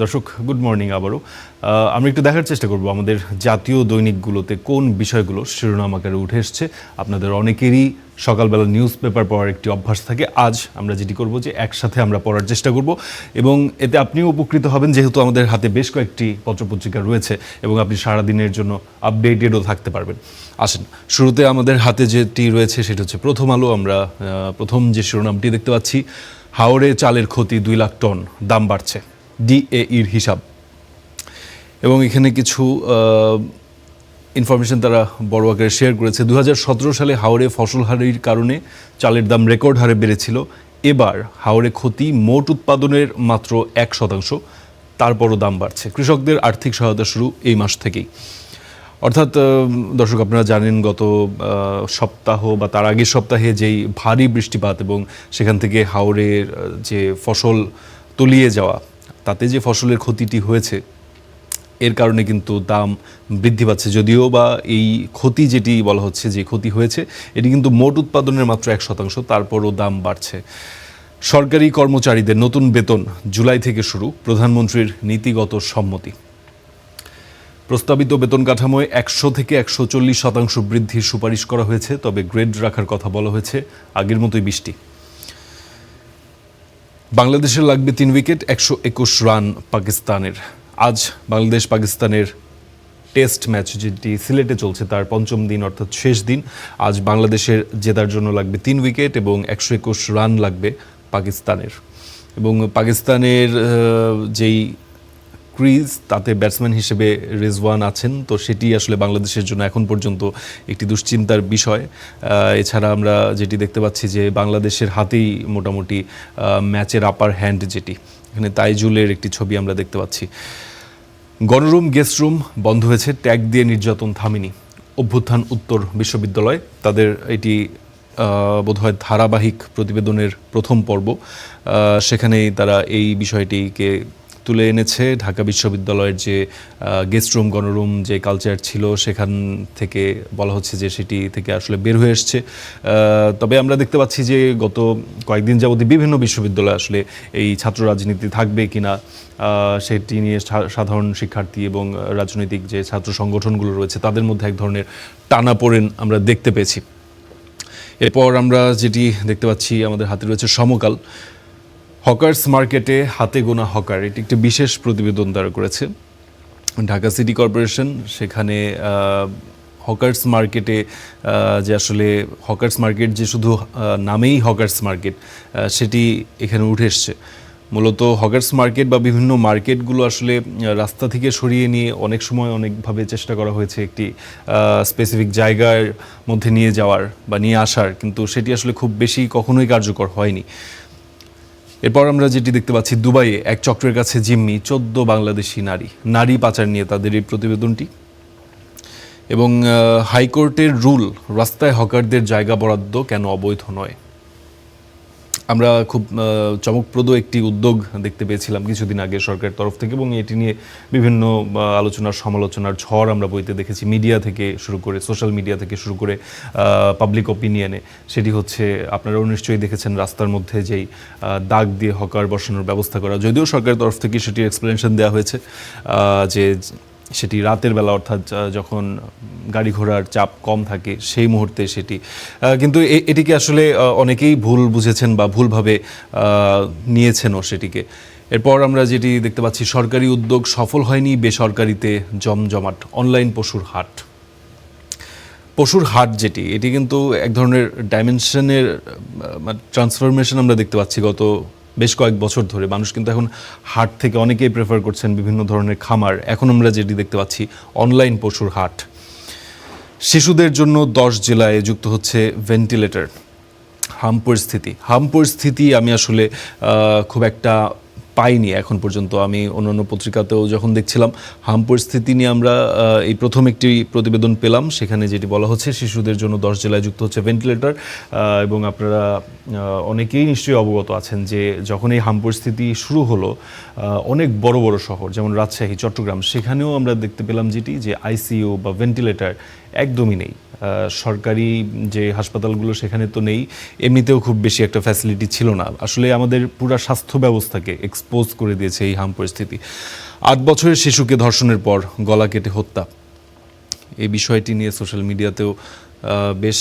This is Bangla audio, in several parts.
দর্শক গুড মর্নিং আবারও আমরা একটু দেখার চেষ্টা করব আমাদের জাতীয় দৈনিকগুলোতে কোন বিষয়গুলো শিরোনাম আকারে উঠে এসছে। আপনাদের অনেকেরই সকালবেলা নিউজ পেপার পড়ার একটি অভ্যাস থাকে। আজ আমরা যেটি করব যে একসাথে আমরা পড়ার চেষ্টা করব এবং এতে আপনিও উপকৃত হবেন, যেহেতু আমাদের হাতে বেশ কয়েকটি পত্রপত্রিকা রয়েছে এবং আপনি সারাদিনের জন্য আপডেটেডও থাকতে পারবেন। আসেন, শুরুতে আমাদের হাতে যেটি রয়েছে সেটা হচ্ছে প্রথম আলো। আমরা প্রথম যে শিরোনামটি দেখতে পাচ্ছি, হাওরে চালের ক্ষতি 2 লাখ টন, দাম বাড়ছে, ডিএইর হিসাব। এবং এখানে কিছু ইনফরমেশন তারা বড় আকারে শেয়ার করেছে। 2017 সালে হাওরে ফসল হারির কারণে চালের দাম রেকর্ড হারে বেড়েছিল। এবার হাওরে ক্ষতি মোট উৎপাদনের মাত্র 1%, তারপরও দাম বাড়ছে। কৃষকদের আর্থিক সহায়তা শুরু এই মাস থেকেই। অর্থাৎ দর্শক, আপনারা জানেন গত সপ্তাহ বা তার আগের সপ্তাহে যেই ভারী বৃষ্টিপাত এবং সেখান থেকে হাওরের যে ফসল তলিয়ে যাওয়া, তাতে যে ফসলের ক্ষতিটি হয়েছে, এর কারণে কিন্তু দাম বৃদ্ধি পাচ্ছে। যদিও বা এই ক্ষতি যেটি বলা হচ্ছে যে ক্ষতি হয়েছে, এটি কিন্তু মোট উৎপাদনের মাত্র 1%, তারপরও দাম বাড়ছে। সরকারি কর্মচারীদের নতুন বেতন জুলাই থেকে শুরু, প্রধানমন্ত্রীর নীতিগত সম্মতি। প্রস্তাবিত বেতন কাঠামোয় 100 থেকে 140% বৃদ্ধির সুপারিশ করা হয়েছে, তবে গ্রেড রাখার কথা বলা হয়েছে, আগের মতোই 20টি। বাংলাদেশের লাগবে 3 উইকেট, 121 রান পাকিস্তানের। আজ বাংলাদেশ পাকিস্তানের টেস্ট ম্যাচ যেটি সিলেটে চলছে তার 5ম দিন, অর্থাৎ শেষ দিন। আজ বাংলাদেশের জেতার জন্য লাগবে 3 উইকেট এবং 121 রান লাগবে পাকিস্তানের। এবং পাকিস্তানের যেই ক্রিজ, তাতে ব্যাটসম্যান হিসেবে রিজওয়ান আছেন, তো সেটি আসলে বাংলাদেশের জন্য এখন পর্যন্ত একটি দুশ্চিন্তার বিষয়। এছাড়া আমরা যেটি দেখতে পাচ্ছি যে বাংলাদেশের হাতেই মোটামুটি ম্যাচের আপার হ্যান্ড, যেটি এখানে তাইজুলের একটি ছবি আমরা দেখতে পাচ্ছি। গণরুম গেস্ট রুম বন্ধ হয়েছে, ট্যাগ দিয়ে নির্যাতন থামেনি। অভ্যুত্থান উত্তর বিশ্ববিদ্যালয়, তাদের এটি বোধহয় ধারাবাহিক প্রতিবেদনের প্রথম পর্ব, সেখানেই তারা এই বিষয়টিকে তুলে এনেছে। ঢাকা বিশ্ববিদ্যালয়ের যে গেস্ট রুম গণরুম যে কালচার ছিল, সেখান থেকে বলা হচ্ছে যে সেটি থেকে আসলে বের হয়ে এসছে। তবে আমরা দেখতে পাচ্ছি যে গত কয়েকদিন যাবত বিভিন্ন বিশ্ববিদ্যালয়ে আসলে এই ছাত্র রাজনীতি থাকবে কিনা, সেটি নিয়ে সাধারণ শিক্ষার্থী এবং রাজনৈতিক যে ছাত্র সংগঠনগুলো রয়েছে তাদের মধ্যে এক ধরনের টানাপোড়েন আমরা দেখতে পেয়েছি। এরপর আমরা যেটি দেখতে পাচ্ছি, আমাদের হাতে রয়েছে সমকাল। হকার্স মার্কেটে হাতে গোনা হকার, এটি একটি বিশেষ প্রতিবেদন তারা করেছে। ঢাকা সিটি কর্পোরেশন, সেখানে হকার্স মার্কেটে যে আসলে হকার্স মার্কেট যে শুধু নামেই হকার্স মার্কেট, সেটি এখানে উঠে এসছে। মূলত হকার্স মার্কেট বা বিভিন্ন মার্কেটগুলো আসলে রাস্তা থেকে সরিয়ে নিয়ে অনেক সময় অনেকভাবে চেষ্টা করা হয়েছে একটি স্পেসিফিক জায়গার মধ্যে নিয়ে যাওয়ার বা নিয়ে আসার, কিন্তু সেটি আসলে খুব বেশি কখনোই কার্যকর হয়নি। এরপর আমরা যেটি দেখতে পাচ্ছি, দুবাইয়ে এক চক্রের কাছে জিম্মি 14 বাংলাদেশি নারী পাচার নিয়ে তাদের এই প্রতিবেদনটি। এবং হাইকোর্টের রুল, রাস্তায় হকারদের জায়গা বরাদ্দ কেন অবৈধ নয়। আমরা খুব চমকপ্রদ একটি উদ্যোগ দেখতে পেয়েছিলাম কিছুদিন আগে সরকারের তরফ থেকে, এবং এটি নিয়ে বিভিন্ন আলোচনার সমালোচনার ঝড় আমরা বইতে দেখেছি, মিডিয়া থেকে শুরু করে, সোশ্যাল মিডিয়া থেকে শুরু করে পাবলিক অপিনিয়নে। সেটি হচ্ছে, আপনারাও নিশ্চয়ই দেখেছেন, রাস্তার মধ্যে যেই দাগ দিয়ে হকার বসানোর ব্যবস্থা করা। যদিও সরকারের তরফ থেকে সেটির এক্সপ্লেনেশন দেওয়া হয়েছে যে সেটি রাতের বেলা, অর্থাৎ যখন গাড়ি ঘোড়ার চাপ কম থাকে সেই মুহূর্তে সেটি, কিন্তু এটিকে আসলে অনেকেই ভুল বুঝেছেন বা ভুলভাবে নিয়েছেনও সেটিকে। এরপর আমরা যেটি দেখতে পাচ্ছি, সরকারি উদ্যোগ সফল হয়নি, বেসরকারিতে জমজমাট। অনলাইন পশুর হাট যেটি, এটি কিন্তু এক ধরনের ডাইমেনশনের ট্রান্সফরমেশন আমরা দেখতে পাচ্ছি। গত বেশ কয়েক বছর ধরে মানুষ কিন্তু এখন হাট থেকে অনেকেই প্রেফার করছেন বিভিন্ন ধরনের খামার। এখন আমরা যেটি দেখতে পাচ্ছি, অনলাইন পশুর হাট। শিশুদের জন্য 10 জেলায় যুক্ত হচ্ছে ভেন্টিলেটর। হাম পরিস্থিতি আমি আসলে খুব একটা পাইনি এখন পর্যন্ত। আমি অন্যান্য পত্রিকাতেও যখন দেখছিলাম, হাম পরিস্থিতি নিয়ে আমরা এই প্রথম একটি প্রতিবেদন পেলাম, সেখানে যেটি বলা হচ্ছে শিশুদের জন্য 10 জেলায় যুক্ত হচ্ছে ভেন্টিলেটর। এবং আপনারা অনেকেই নিশ্চয়ই অবগত আছেন যে যখন এই হাম পরিস্থিতি শুরু হলো, অনেক বড় বড় শহর যেমন রাজশাহী, চট্টগ্রাম, সেখানেও আমরা দেখতে পেলাম যেটি যে আইসিইউ বা ভেন্টিলেটর একদমই নেই। সরকারি যে হাসপাতালগুলো সেখানে তো নেই, এমনিতেও খুব বেশি একটা ফ্যাসিলিটি ছিল না। আসলে আমাদের পুরা স্বাস্থ্য ব্যবস্থাকে এক্সপোজ করে দিয়েছে এই হাম পরিস্থিতি। 8 বছরের শিশুকে ধর্ষণের পর গলা কেটে হত্যা, এই বিষয়টি নিয়ে সোশ্যাল মিডিয়াতেও বেশ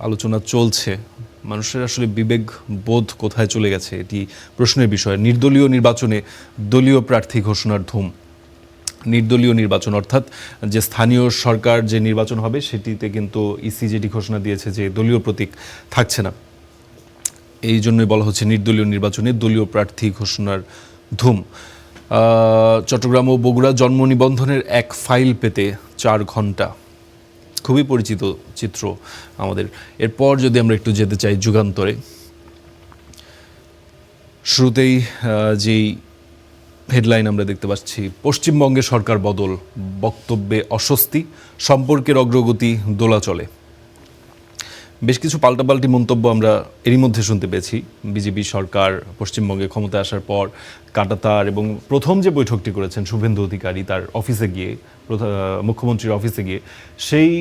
আলোচনা চলছে। মানুষের আসলে বিবেক বোধ কোথায় চলে গেছে, এটি প্রশ্নের বিষয়। নির্দলীয় নির্বাচনে দলীয় প্রার্থী ঘোষণার ধুম। নির্দলীয় নির্বাচন অর্থাৎ যে স্থানীয় সরকার যে নির্বাচন হবে সেটিতে কিন্তু ইসি যেটি ঘোষণা দিয়েছে যে দলীয় প্রতীক থাকছে না, এই জন্যই বলা হচ্ছে নির্দলীয় নির্বাচনে দলীয় প্রার্থী ঘোষণার ধুম। চট্টগ্রাম ও বগুড়া জন্ম নিবন্ধনের এক ফাইল পেতে 4 ঘন্টা, খুবই পরিচিত চিত্র আমাদের। এরপর যদি আমরা একটু যেতে চাই যুগান্তরে, শুরুতেই যেই হেডলাইন আমরা দেখতে পাচ্ছি, পশ্চিমবঙ্গে সরকার বদল, বক্তব্যে অস্বস্তি, সম্পর্কের অগ্রগতি দোলাচলে। বেশ কিছু পাল্টাপাল্টি মন্তব্য আমরা এরই মধ্যে শুনতে পেয়েছি। বিজেপি সরকার পশ্চিমবঙ্গে ক্ষমতায় আসার পর কাঁটাতার এবং প্রথম যে বৈঠকটি করেছেন শুভেন্দু অধিকারী তার অফিসে গিয়ে, মুখ্যমন্ত্রীর অফিসে গিয়ে, সেই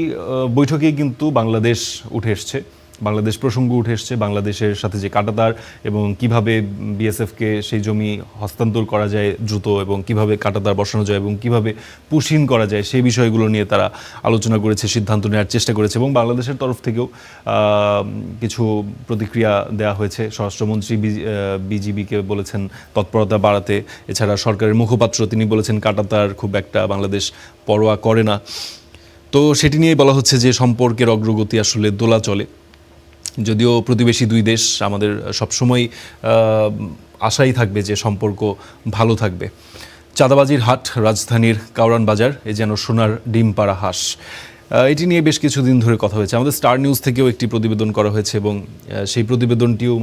বৈঠকেই কিন্তু বাংলাদেশ উঠে এসছে, বাংলাদেশ প্রসঙ্গ উঠে এসছে। বাংলাদেশের সাথে যে কাঁটাতার এবং কিভাবে বিএসএফকে সেই জমি হস্তান্তর করা যায় দ্রুত, এবং কিভাবে কাঁটাতার বসানো যায় এবং কিভাবে পুশিন করা যায়, সেই বিষয়গুলো নিয়ে তারা আলোচনা করেছে, সিদ্ধান্ত নেওয়ার চেষ্টা করেছে। এবং বাংলাদেশের তরফ থেকেও কিছু প্রতিক্রিয়া দেওয়া হয়েছে। স্বরাষ্ট্রমন্ত্রী বিজিবিকে বলেছেন তৎপরতা বাড়াতে। এছাড়া সরকারের মুখপাত্র তিনি বলেছেন কাঁটাতার খুব একটা বাংলাদেশ পরোয়া করে না। তো সেটি নিয়েই বলা হচ্ছে যে সম্পর্কের অগ্রগতি আসলে দোলাচলে। যদিও প্রতিবেশী দুই দেশ, আমাদের সবসময় আশাই থাকবে যে সম্পর্ক ভালো থাকবে। চাঁদাবাজির হাট রাজধানীর কাউরান বাজার, এ যেন সোনার ডিম পাড়া হাঁস। এটি নিয়ে বেশ কিছুদিন ধরে কথা হয়েছে। আমাদের স্টার নিউজ থেকেও একটি প্রতিবেদন করা হয়েছে এবং সেই প্রতিবেদনটিও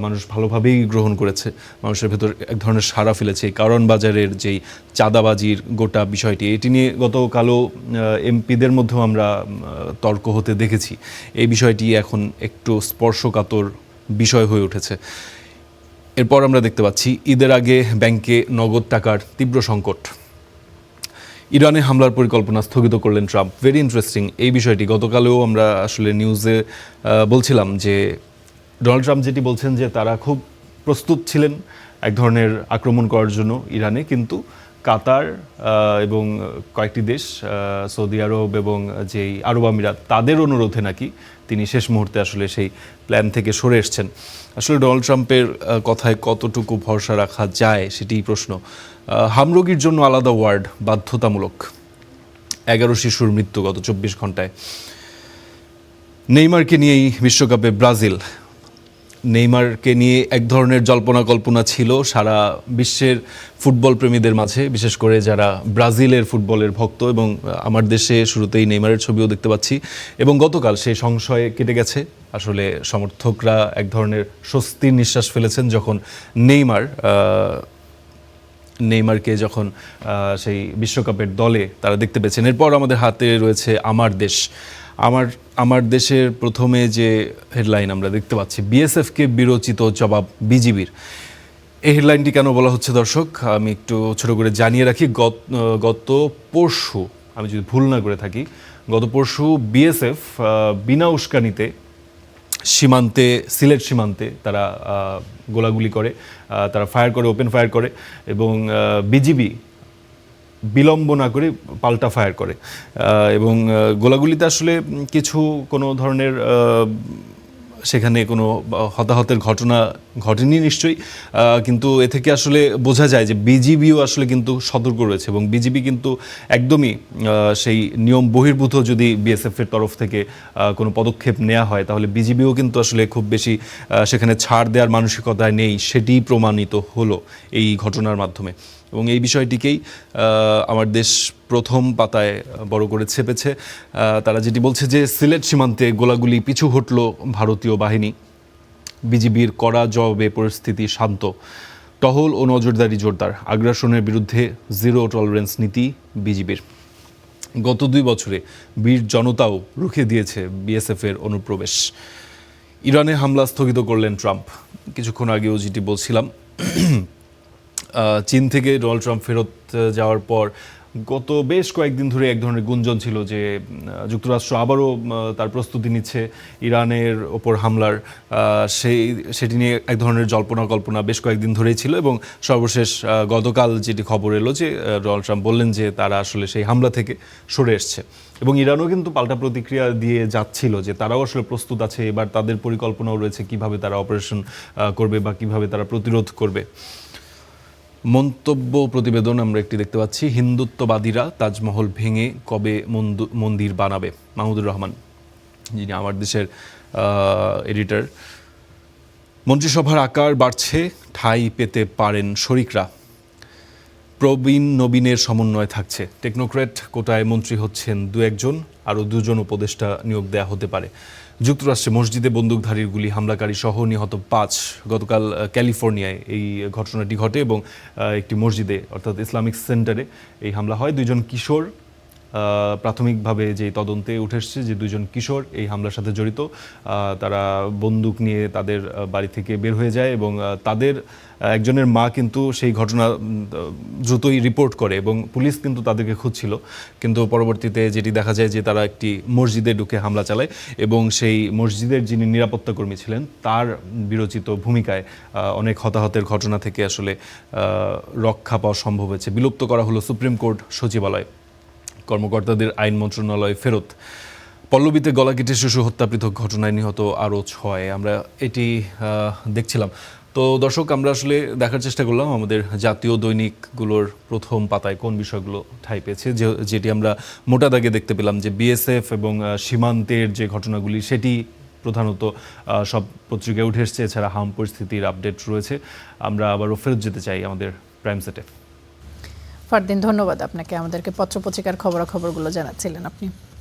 মানুষ ভালোভাবেই গ্রহণ করেছে। মানুষের ভেতর এক ধরনের সাড়া ফেলেছে এই কারণ বাজারের যেই চাঁদাবাজির গোটা বিষয়টি। এটি নিয়ে গতকালও এমপিদের মধ্যেও আমরা তর্ক হতে দেখেছি। এই বিষয়টি এখন একটু স্পর্শকাতর বিষয় হয়ে উঠেছে। এরপর আমরা দেখতে পাচ্ছি ঈদের আগে ব্যাংকে নগদ টাকার তীব্র সংকট। ইরানে হামলার পরিকল্পনা স্থগিত করলেন ট্রাম্প। ভেরি ইন্টারেস্টিং এই বিষয়টি। গতকালেও আমরা আসলে নিউজে বলছিলাম যে ডোনাল্ড ট্রাম্প যেটি বলছেন যে তারা খুব প্রস্তুত ছিলেন এক ধরনের আক্রমণ করার জন্য ইরানে, কিন্তু কাতার এবং কয়েকটি দেশ, সৌদি আরব এবং যেই আরব আমিরাত, তাদের অনুরোধে নাকি তিনি শেষ মুহূর্তে আসলে সেই প্ল্যান থেকে সরে এসছেন। আসলে ডোনাল্ড ট্রাম্পের কথায় কতটুকু ভরসা রাখা যায় সেটিই প্রশ্ন। হামরোগীর জন্য আলাদা ওয়ার্ড বাধ্যতামূলক। 11 শিশুর মৃত্যু গত 24 ঘন্টায়। নেইমারকে নিয়েই বিশ্বকাপে ব্রাজিল। নেইমারকে নিয়ে এক ধরনের জল্পনা কল্পনা ছিল সারা বিশ্বের ফুটবল প্রেমীদের মাঝে, বিশেষ করে যারা ব্রাজিলের ফুটবলের ভক্ত। এবং আমার দেশে শুরুতেই নেইমারের ছবিও দেখতে পাচ্ছি, এবং গতকাল সেই সংশয় কেটে গেছে। আসলে সমর্থকরা এক ধরনের স্বস্তির নিঃশ্বাস ফেলেছেন যখন নেইমারকে যখন সেই বিশ্বকাপের দলে তারা দেখতে পেয়েছেন। এরপর আমাদের হাতে রয়েছে আমার দেশ। আমার দেশের প্রথমে যে হেডলাইন আমরা দেখতে পাচ্ছি, বিএসএফকে বিরোচিত জবাব বিজিবির। এই হেডলাইনটি কেন বলা হচ্ছে দর্শক, আমি একটু ছোট করে জানিয়ে রাখি। গত পরশু, আমি যদি ভুল না করে থাকি, গত পরশু বিএসএফ বিনা উস্কানিতে সিলেট সীমান্তে তারা গোলাগুলি করে, তারা ফায়ার করে, ওপেন ফায়ার করে, এবং বিজিবি বিলম্ব না করে পাল্টা ফায়ার করে। এবং গোলাগুলিতে আসলে কোনো ধরনের সেখানে কোনো হতাহতের ঘটনা ঘটেনি নিশ্চয়ই, কিন্তু এ থেকে আসলে বোঝা যায় যে বিজিবিও আসলে কিন্তু সতর্ক রয়েছে। এবং বিজিবি কিন্তু একদমই সেই নিয়ম বহির্ভূত যদি বিএসএফের তরফ থেকে কোনো পদক্ষেপ নেওয়া হয়, তাহলে বিজিবিও কিন্তু আসলে খুব বেশি সেখানে ছাড় দেওয়ার মানসিকতায় নেই, সেটিই প্রমাণিত হলো এই ঘটনার মাধ্যমে। এবং এই বিষয়টিকেই আমার দেশ প্রথম পাতায় বড় করে ছেপেছে। তারা যেটি বলছে যে সিলেট সীমান্তে গোলাগুলি পিছু হটল ভারতীয় বাহিনী, বিজিবির কড়া জবাবে পরিস্থিতি শান্ত, টহল ও নজরদারি জোরদার, আগ্রাসনের বিরুদ্ধে জিরো টলারেন্স নীতি বিজিবির। গত 2 বছরে বীর জনতাও রুখে দিয়েছে বিএসএফের অনুপ্রবেশ। ইরানে হামলা স্থগিত করলেন ট্রাম্প। কিছুক্ষণ আগেও যেটি বলছিলাম, চীন থেকে ডোনাল্ড ট্রাম্প ফেরত যাওয়ার পর গত বেশ কয়েকদিন ধরে এক ধরনের গুঞ্জন ছিল যে যুক্তরাষ্ট্র আবারও তার প্রস্তুতি নিচ্ছে ইরানের ওপর হামলার। সেটি নিয়ে এক ধরনের জল্পনা কল্পনা বেশ কয়েকদিন ধরেই ছিল এবং সর্বশেষ গতকাল যেটি খবর এলো যে ডোনাল্ড ট্রাম্প বললেন যে তারা আসলে সেই হামলা থেকে সরে এসছে এবং ইরানও কিন্তু পাল্টা প্রতিক্রিয়া দিয়ে যাচ্ছিল যে তারাও আসলে প্রস্তুত আছে, এবার তাদের পরিকল্পনাও রয়েছে কিভাবে তারা অপারেশন করবে বা কিভাবে তারা প্রতিরোধ করবে। মন্তব্য প্রতিবেদন আমরা একটি দেখতে পাচ্ছি, হিন্দুত্ববাদীরা তাজমহল ভেঙে কবে মন্দির বানাবে। মাহমুদুর রহমান, যিনি আমার দেশের এডিটর। মন্ত্রিসভার আকার বাড়ছে, ঠাঁই পেতে পারেন শরিকরা। প্রবীণ নবীনের সমন্বয় থাকছে, টেকনোক্র্যাট কোটায় মন্ত্রী হচ্ছেন 2-1 আরও 2 উপদেষ্টা নিয়োগ দেয়া হতে পারে। যুক্তরাষ্ট্রে মসজিদে বন্দুকধারীর গুলি হামলাকারী সহ নিহত 5। গতকাল ক্যালিফোর্নিয়ায় এই ঘটনাটি ঘটে এবং একটি মসজিদে অর্থাৎ ইসলামিক সেন্টারে এই হামলা হয়। 2 কিশোর, প্রাথমিকভাবে যে তদন্তে উঠে এসেছে যে 2 কিশোর এই হামলার সাথে জড়িত। তারা বন্দুক নিয়ে তাদের বাড়ি থেকে বের হয়ে যায় এবং তাদের একজনের মা কিন্তু সেই ঘটনা দ্রুতই রিপোর্ট করে এবং পুলিশ কিন্তু তাদেরকে খুঁজছিল, কিন্তু পরবর্তীতে যেটি দেখা যায় যে তারা একটি মসজিদে ঢুকে হামলা চালায় এবং সেই মসজিদের যিনি নিরাপত্তা কর্মী ছিলেন তার বিরচিত ভূমিকায় অনেক হতাহতের ঘটনা থেকে আসলে রক্ষা পাওয়া সম্ভব হয়েছে। বিলুপ্ত করা হলো সুপ্রিম কোর্ট সচিবালয়, কর্মকর্তাদের আইন মন্ত্রণালয় ফেরত। পল্লবীতে গলা কেটে শিশু হত্যা পৃথক ঘটনায় নিহত আরও 6। আমরা এটি দেখছিলাম। তো দর্শক, আমরা আসলে দেখার চেষ্টা করলাম আমাদের জাতীয় দৈনিকগুলোর প্রথম পাতায় কোন বিষয়গুলো ঠাঁই পেয়েছে, যেটি আমরা মোটা দাগে দেখতে পেলাম যে বিএসএফ এবং সীমান্তের যে ঘটনাগুলি সেটি প্রধানত সব পত্রিকায় উঠে এসছে। এছাড়া হাম পরিস্থিতির আপডেট রয়েছে। আমরা আবারও ফেরত যেতে চাই আমাদের প্রাইম সেটে। ফারদিন, ধন্যবাদ আপনাকে, আমাদেরকে পত্রপত্রিকার খবরাখবরগুলো জানাচ্ছিলেন আপনি।